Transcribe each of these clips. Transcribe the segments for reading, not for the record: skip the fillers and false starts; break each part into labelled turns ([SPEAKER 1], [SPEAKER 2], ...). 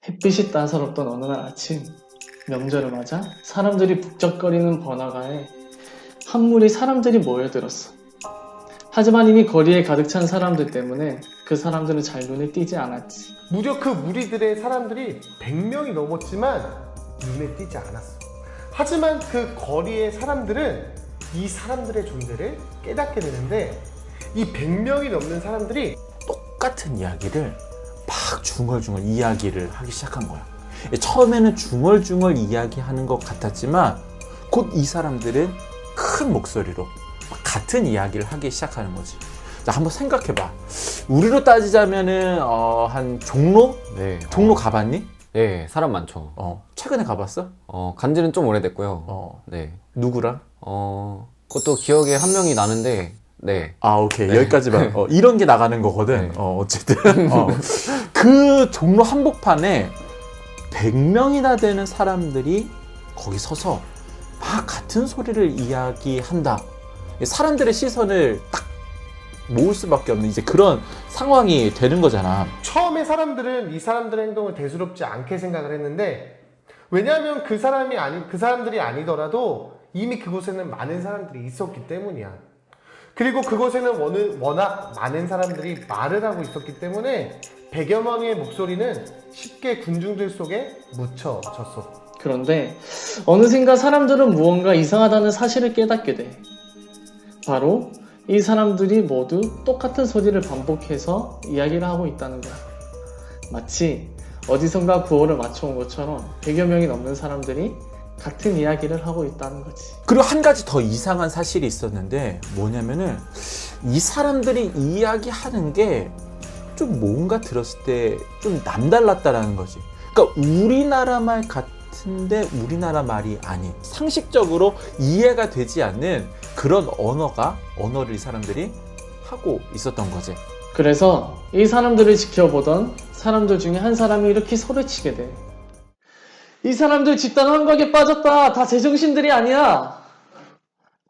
[SPEAKER 1] 햇빛이 따사롭던 어느 날 아침, 명절을 맞아 사람들이 북적거리는 번화가에 한 무리 사람들이 모여들었어. 하지만 이미 거리에 가득 찬 사람들 때문에 그 사람들은 잘 눈에 띄지 않았지.
[SPEAKER 2] 무려 그 무리들의 사람들이 100명이 넘었지만 눈에 띄지 않았어. 하지만 그 거리의 사람들은 이 사람들의 존재를 깨닫게 되는데, 이 100명이 넘는 사람들이
[SPEAKER 3] 똑같은 이야기를 막 중얼중얼 이야기를 하기 시작한 거야. 처음에는 중얼중얼 이야기하는 것 같았지만 곧 이 사람들은 큰 목소리로 같은 이야기를 하기 시작하는 거지. 자, 한번 생각해봐. 우리로 따지자면은 한 종로?
[SPEAKER 4] 네.
[SPEAKER 3] 종로 가봤니?
[SPEAKER 4] 네, 사람 많죠.
[SPEAKER 3] 최근에 가봤어?
[SPEAKER 4] 간지는 좀 오래됐고요. 네.
[SPEAKER 3] 누구랑?
[SPEAKER 4] 그것도 기억에 한 명이 나는데, 네.
[SPEAKER 3] 오케이.
[SPEAKER 4] 네.
[SPEAKER 3] 여기까지만. 이런 게 나가는 거거든.
[SPEAKER 4] 네.
[SPEAKER 3] 어쨌든. 그 종로 한복판에 100명이나 되는 사람들이 거기 서서 막 같은 소리를 이야기한다. 사람들의 시선을 딱 모을 수밖에 없는 이제 그런 상황이 되는 거잖아.
[SPEAKER 2] 처음에 사람들은 이 사람들의 행동을 대수롭지 않게 생각을 했는데, 왜냐하면 그 사람들이 아니더라도 이미 그곳에는 많은 사람들이 있었기 때문이야. 그리고 그곳에는 워낙 많은 사람들이 말을 하고 있었기 때문에 100여 명의 목소리는 쉽게 군중들 속에 묻혀졌어.
[SPEAKER 1] 그런데 어느샌가 사람들은 무언가 이상하다는 사실을 깨닫게 돼. 바로 이 사람들이 모두 똑같은 소리를 반복해서 이야기를 하고 있다는 거야. 마치 어디선가 구호를 맞춰온 것처럼 100여 명이 넘는 사람들이 같은 이야기를 하고 있다는 거지.
[SPEAKER 3] 그리고 한 가지 더 이상한 사실이 있었는데 뭐냐면은 이 사람들이 이야기하는 게 좀 뭔가 들었을 때 좀 남달랐다라는 거지. 그러니까 우리나라 말 같은데 우리나라 말이 아닌, 상식적으로 이해가 되지 않는 그런 언어를 이 사람들이 하고 있었던 거지.
[SPEAKER 1] 그래서 이 사람들을 지켜보던 사람들 중에 한 사람이 이렇게 소리치게 돼. 이 사람들 집단 환각에 빠졌다. 다 제정신들이 아니야.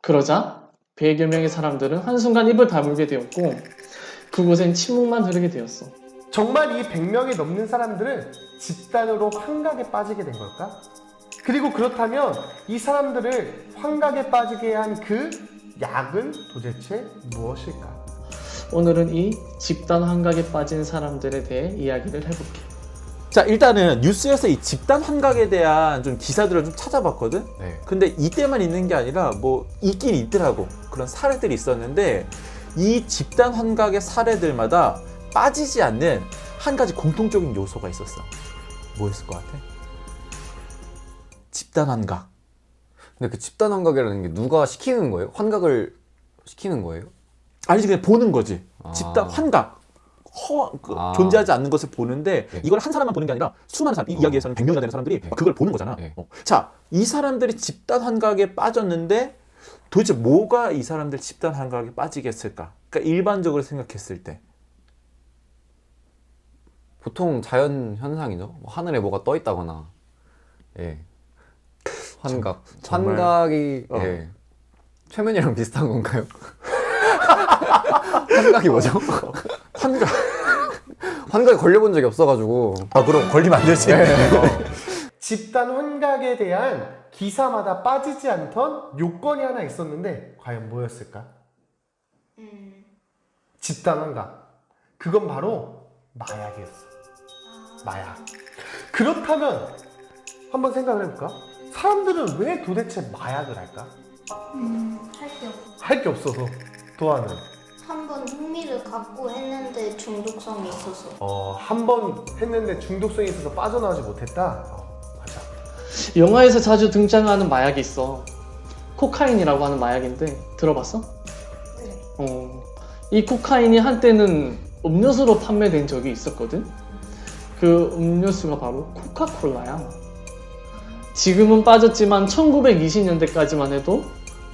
[SPEAKER 1] 그러자 100여 명의 사람들은 한순간 입을 다물게 되었고 그곳엔 침묵만 흐르게 되었어.
[SPEAKER 2] 정말 이 100명이 넘는 사람들은 집단으로 환각에 빠지게 된 걸까? 그리고 그렇다면 이 사람들을 환각에 빠지게 한 그 약은 도대체 무엇일까?
[SPEAKER 1] 오늘은 이 집단 환각에 빠진 사람들에 대해 이야기를 해볼게.
[SPEAKER 3] 자, 일단은 뉴스에서 이 집단 환각에 대한 좀 기사들을 좀 찾아봤거든?
[SPEAKER 4] 네.
[SPEAKER 3] 근데 이때만 있는 게 아니라 뭐 있긴 있더라고. 그런 사례들이 있었는데 이 집단 환각의 사례들마다 빠지지 않는 한 가지 공통적인 요소가 있었어. 뭐였을 것 같아? 집단 환각.
[SPEAKER 4] 근데 그 집단 환각이라는 게 누가 시키는 거예요? 환각을 시키는 거예요?
[SPEAKER 3] 아니지, 그냥 보는 거지.
[SPEAKER 4] 아.
[SPEAKER 3] 집단 환각. 존재하지 않는 것을 보는데
[SPEAKER 4] 네.
[SPEAKER 3] 이걸 한 사람만 보는 게 아니라 수많은 사람, 이 이야기에서는 100명이나 되는 사람들이 그걸 보는 거잖아.
[SPEAKER 4] 네.
[SPEAKER 3] 자, 이 사람들이 집단 환각에 빠졌는데 도대체 뭐가 이 사람들 집단 환각에 빠지게 했을까? 그러니까 일반적으로 생각했을 때
[SPEAKER 4] 보통 자연 현상이죠. 뭐 하늘에 뭐가 떠 있다거나, 예. 환각.
[SPEAKER 3] 정말.
[SPEAKER 4] 환각이, 예. 최면이랑 비슷한 건가요? 환각이 뭐죠?
[SPEAKER 3] 환각.
[SPEAKER 4] 환각에 걸려본 적이 없어가지고.
[SPEAKER 3] 그럼 걸리면 안 되지.
[SPEAKER 2] 집단 환각에 대한 기사마다 빠지지 않던 요건이 하나 있었는데 과연 뭐였을까? 집단 환각. 그건 바로 마약이었어. 마약. 그렇다면 한번 생각을 해볼까? 사람들은 왜 도대체 마약을 할까?
[SPEAKER 5] 할 게 없어.
[SPEAKER 2] 할 게 없어서. 도안은
[SPEAKER 5] 한번 흥미를 갖고 했는데 중독성이 있어서.
[SPEAKER 2] 한 번 했는데 중독성이 있어서 빠져나오지 못했다? 맞아.
[SPEAKER 1] 영화에서 자주 등장하는 마약이 있어. 코카인이라고 하는 마약인데 들어봤어?
[SPEAKER 5] 네.
[SPEAKER 1] 이 코카인이 한때는 음료수로 판매된 적이 있었거든? 그 음료수가 바로 코카콜라야. 지금은 빠졌지만 1920년대까지만 해도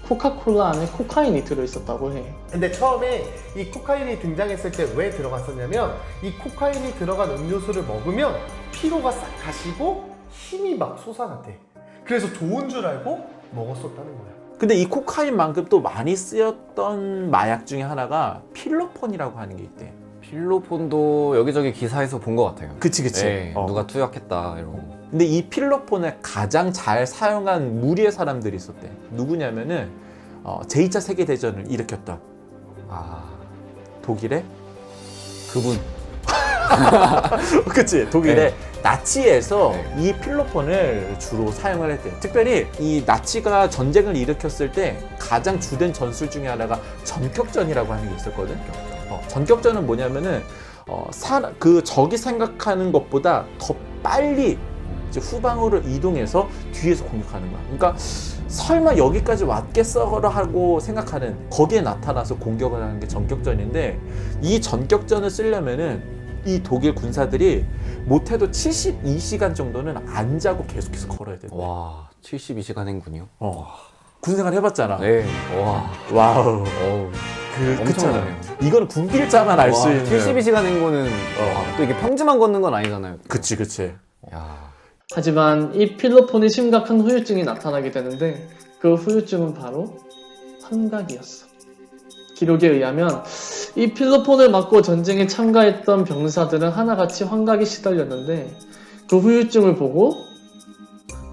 [SPEAKER 1] 코카콜라 안에 코카인이 들어있었다고 해.
[SPEAKER 2] 근데 처음에 이 코카인이 등장했을 때 왜 들어갔었냐면, 이 코카인이 들어간 음료수를 먹으면 피로가 싹 가시고 힘이 막 솟아났대. 그래서 좋은 줄 알고 먹었었다는 거야.
[SPEAKER 3] 근데 이 코카인만큼 또 많이 쓰였던 마약 중에 하나가 필로폰이라고 하는 게 있대.
[SPEAKER 4] 필로폰도 여기저기 기사에서 본 것 같아요.
[SPEAKER 3] 그치.
[SPEAKER 4] 네,
[SPEAKER 3] 어.
[SPEAKER 4] 누가 투약했다 이러고.
[SPEAKER 3] 근데 이 필로폰을 가장 잘 사용한 무리의 사람들이 있었대. 누구냐면은 제2차 세계대전을 일으켰던
[SPEAKER 4] 아,
[SPEAKER 3] 독일의
[SPEAKER 4] 그분.
[SPEAKER 3] 그치 독일의
[SPEAKER 4] 네.
[SPEAKER 3] 나치에서
[SPEAKER 4] 네.
[SPEAKER 3] 이 필로폰을 주로 사용을 했대. 특별히 이 나치가 전쟁을 일으켰을 때 가장 주된 전술 중에 하나가 전격전이라고 하는 게 있었거든. 전격전은 뭐냐면은 그 적이 생각하는 것보다 더 빨리 이제 후방으로 이동해서 뒤에서 공격하는 거야. 그러니까 설마 여기까지 왔겠어라 하고 생각하는 거기에 나타나서 공격을 하는 게 전격전인데, 이 전격전을 쓰려면은 이 독일 군사들이 못해도 72시간 정도는 안 자고 계속해서 걸어야 돼.
[SPEAKER 4] 와, 72시간 행군이요?
[SPEAKER 3] 군생활 해봤잖아.
[SPEAKER 4] 네. 와.
[SPEAKER 3] 와우.
[SPEAKER 4] 어우.
[SPEAKER 3] 그렇잖아요.
[SPEAKER 4] 엄청나네요.
[SPEAKER 3] 이건 군필자만 알 수 있는.
[SPEAKER 4] 72시간 행군은 또 이게 평지만 걷는 건 아니잖아요.
[SPEAKER 3] 그치.
[SPEAKER 4] 야.
[SPEAKER 1] 하지만 이 필로폰이 심각한 후유증이 나타나게 되는데 그 후유증은 바로 환각이었어. 기록에 의하면 이 필로폰을 맞고 전쟁에 참가했던 병사들은 하나같이 환각에 시달렸는데 그 후유증을 보고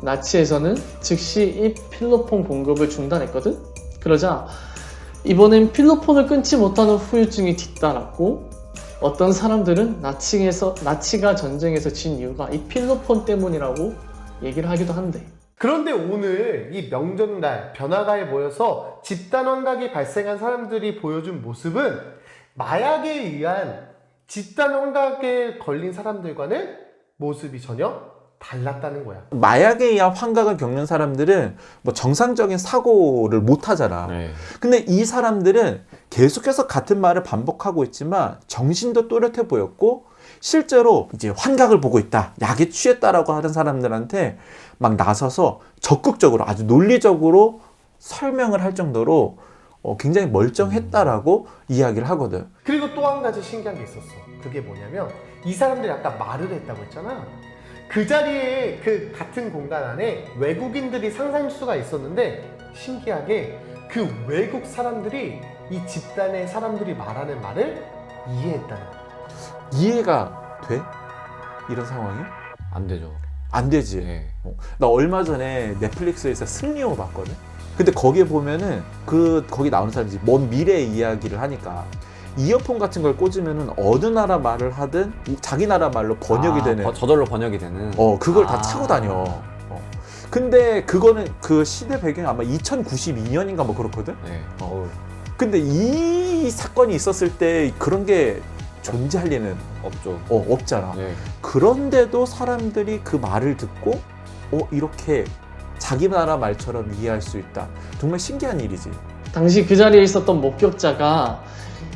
[SPEAKER 1] 나치에서는 즉시 이 필로폰 공급을 중단했거든? 그러자 이번엔 필로폰을 끊지 못하는 후유증이 뒤따랐고 어떤 사람들은 나치가 전쟁에서 진 이유가 이 필로폰 때문이라고 얘기를 하기도 한대.
[SPEAKER 2] 그런데 오늘 이 명절날 변화가에 모여서 집단 환각이 발생한 사람들이 보여준 모습은 마약에 의한 집단 환각에 걸린 사람들과는 모습이 전혀 달랐다는 거야.
[SPEAKER 3] 마약에 의한 환각을 겪는 사람들은 뭐 정상적인 사고를 못 하잖아.
[SPEAKER 4] 네.
[SPEAKER 3] 근데 이 사람들은 계속해서 같은 말을 반복하고 있지만 정신도 또렷해 보였고 실제로 이제 환각을 보고 있다, 약에 취했다라고 하는 사람들한테 막 나서서 적극적으로 아주 논리적으로 설명을 할 정도로 굉장히 멀쩡했다라고 이야기를 하거든.
[SPEAKER 2] 그리고 또 한 가지 신기한 게 있었어. 그게 뭐냐면 이 사람들이 아까 말을 했다고 했잖아. 그 자리에 그 같은 공간 안에 외국인들이 상상수가 있었는데 신기하게 그 외국 사람들이 이 집단의 사람들이 말하는 말을 이해했다는 거야.
[SPEAKER 3] 이해가 돼? 이런 상황이?
[SPEAKER 4] 안 되죠.
[SPEAKER 3] 안 되지.
[SPEAKER 4] 네.
[SPEAKER 3] 나 얼마 전에 넷플릭스에서 승리호 봤거든? 근데 거기에 보면은 거기 나오는 사람들이 먼 미래의 이야기를 하니까 이어폰 같은 걸 꽂으면은 어느 나라 말을 하든 자기 나라 말로 번역이 되는.
[SPEAKER 4] 저절로 번역이 되는.
[SPEAKER 3] 그걸 다 차고 다녀. 근데 그거는 그 시대 배경이 아마 2092년인가 뭐 그렇거든?
[SPEAKER 4] 네.
[SPEAKER 3] 근데 이 사건이 있었을 때 그런 게 존재할 리는
[SPEAKER 4] 없죠.
[SPEAKER 3] 없잖아.
[SPEAKER 4] 네.
[SPEAKER 3] 그런데도 사람들이 그 말을 듣고 이렇게 자기 나라 말처럼 이해할 수 있다. 정말 신기한 일이지.
[SPEAKER 1] 당시 그 자리에 있었던 목격자가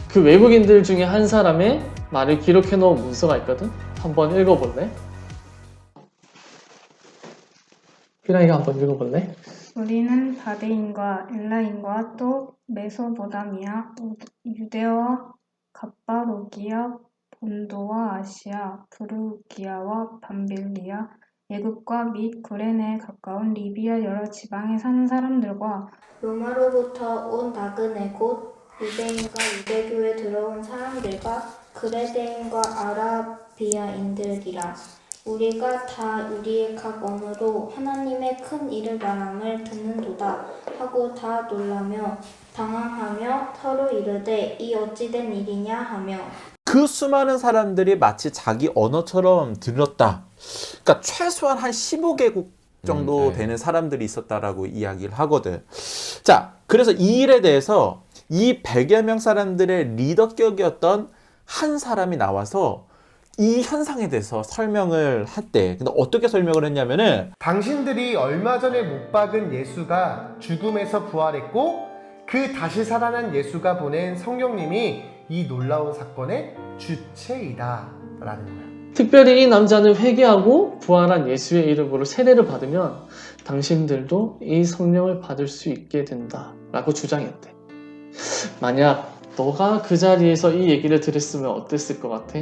[SPEAKER 1] 그 외국인들 중에 한 사람의 말을 기록해 놓은 문서가 있거든? 한번 읽어볼래? 피라이가 한번 읽어볼래?
[SPEAKER 6] 우리는 바데인과 엘라인과 또 메소포타미아, 유대와 갑바도기아, 본도와 아시아, 부르기아와 밤빌리아, 애굽과 및 구레네에 가까운 리비아 여러 지방에 사는 사람들과
[SPEAKER 5] 로마로부터 온 나그네 곧 유대인과 유대교에 들어온 사람들과 그레데인과 아라비아인들이라. 우리가 다 우리의 각 언어로 하나님의 큰 일을 말함을 듣는도다 하고 다 놀라며 당황하며 서로 이르되 이 어찌된 일이냐 하며
[SPEAKER 3] 그 수많은 사람들이 마치 자기 언어처럼 들었다. 그러니까 최소한 한 15개국 정도
[SPEAKER 4] 네.
[SPEAKER 3] 되는 사람들이 있었다라고 이야기를 하거든. 자, 그래서 이 일에 대해서 이 100여 명 사람들의 리더격이었던 한 사람이 나와서 이 현상에 대해서 설명을 했대. 근데 어떻게 설명을 했냐면은
[SPEAKER 2] 당신들이 얼마 전에 못 박은 예수가 죽음에서 부활했고 그 다시 살아난 예수가 보낸 성령님이 이 놀라운 사건의 주체이다 라는 거야.
[SPEAKER 1] 특별히 이 남자는 회개하고 부활한 예수의 이름으로 세례를 받으면 당신들도 이 성령을 받을 수 있게 된다 라고 주장했대. 만약 너가 그 자리에서 이 얘기를 들었으면 어땠을 것 같아?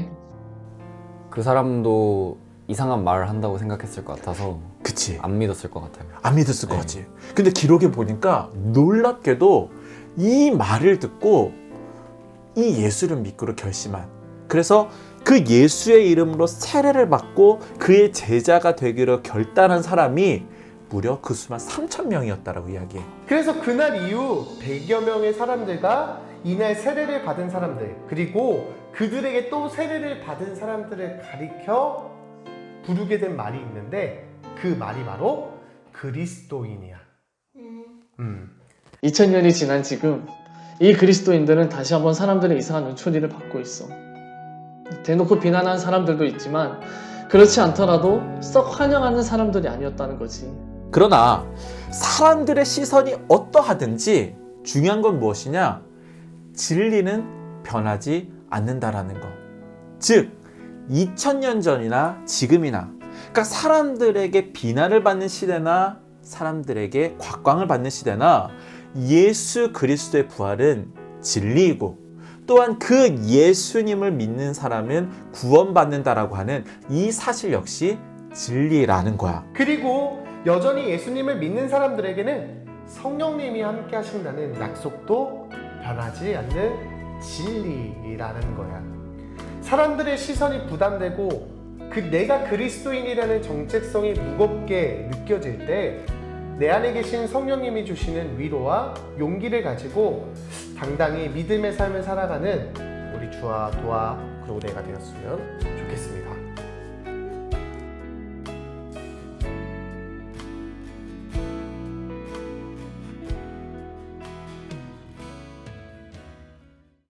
[SPEAKER 4] 그 사람도 이상한 말을 한다고 생각했을 것 같아서
[SPEAKER 3] 그치.
[SPEAKER 4] 안 믿었을 것 같아요.
[SPEAKER 3] 안 믿었을 것
[SPEAKER 4] 네.
[SPEAKER 3] 같지. 근데 기록에 보니까 놀랍게도 이 말을 듣고 이 예수를 믿기로 결심한 그래서 그 예수의 이름으로 세례를 받고 그의 제자가 되기로 결단한 사람이 무려 그 수만 3,000명이었다라고 이야기해.
[SPEAKER 2] 그래서 그날 이후 100여 명의 사람들과 이날 세례를 받은 사람들, 그리고 그들에게 또 세례를 받은 사람들을 가리켜 부르게 된 말이 있는데 그 말이 바로 그리스도인이야.
[SPEAKER 1] 2000년이 지난 지금 이 그리스도인들은 다시 한번 사람들의 이상한 눈초리를 받고 있어. 대놓고 비난하는 사람들도 있지만 그렇지 않더라도 썩 환영하는 사람들이 아니었다는 거지.
[SPEAKER 3] 그러나 사람들의 시선이 어떠하든지 중요한 건 무엇이냐? 진리는 변하지 않는다라는 것. 즉 2000년 전이나 지금이나, 그러니까 사람들에게 비난을 받는 시대나 사람들에게 곽광을 받는 시대나, 예수 그리스도의 부활은 진리이고 또한 그 예수님을 믿는 사람은 구원받는다라고 하는 이 사실 역시 진리라는 거야.
[SPEAKER 2] 그리고 여전히 예수님을 믿는 사람들에게는 성령님이 함께 하신다는 약속도 변하지 않는 진리라는 거야. 사람들의 시선이 부담되고 내가 그리스도인이라는 정체성이 무겁게 느껴질 때 내 안에 계신 성령님이 주시는 위로와 용기를 가지고 당당히 믿음의 삶을 살아가는 우리 주와 도와 그리고 내가 되었으면 좋겠습니다.